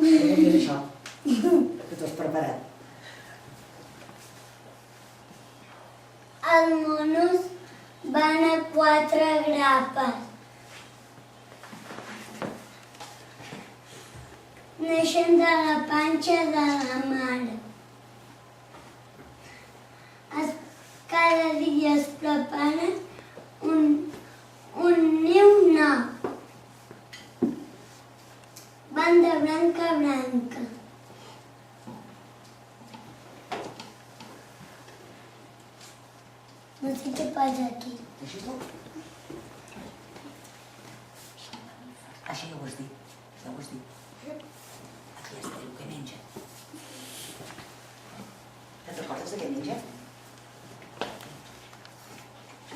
Què és això? Que t'ho has preparat. Els monos van a 4 grapes. Neixen de la panxa de la mare. Cada dia es preparen un niu nou. Van de branca a branca. No sé què passa aquí. Deixi-t'ho. Això ja ho has dit. Ja ho has dit. Aquí està, diu què menja. Te'n recordes de què menja?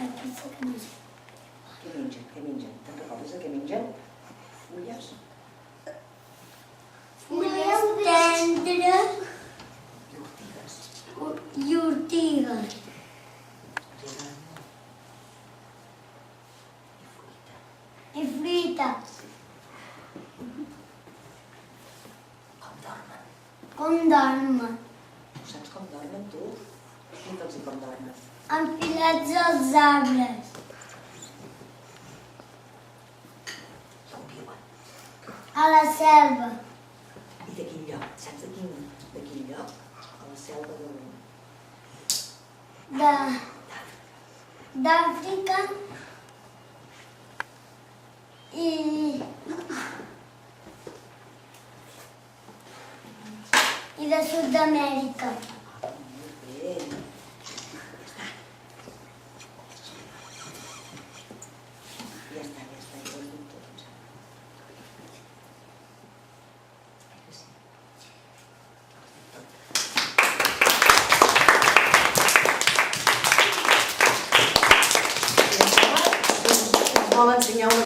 Aquí sí que no sé. Què menja? Què menja? Te'n recordes de què mengen? Fulles? Fulles tendres I ortigues. i ortigues. Els agraden molt. I fruita. I fruita. Com dormen? Com dormen. Tu saps com dormen, tu? Explica'ls com dormen. Enfilats als arbres. On viuen? A la selva. I de quin lloc? Saps de quin lloc? A la selva d'on? D'Àfrica i de Sud-amèrica. Molt bé. Ja està, ja està. Ja ho has dit tot, em sembla. Ai que sí? Ho has dit tot. Si us vol ensenyar una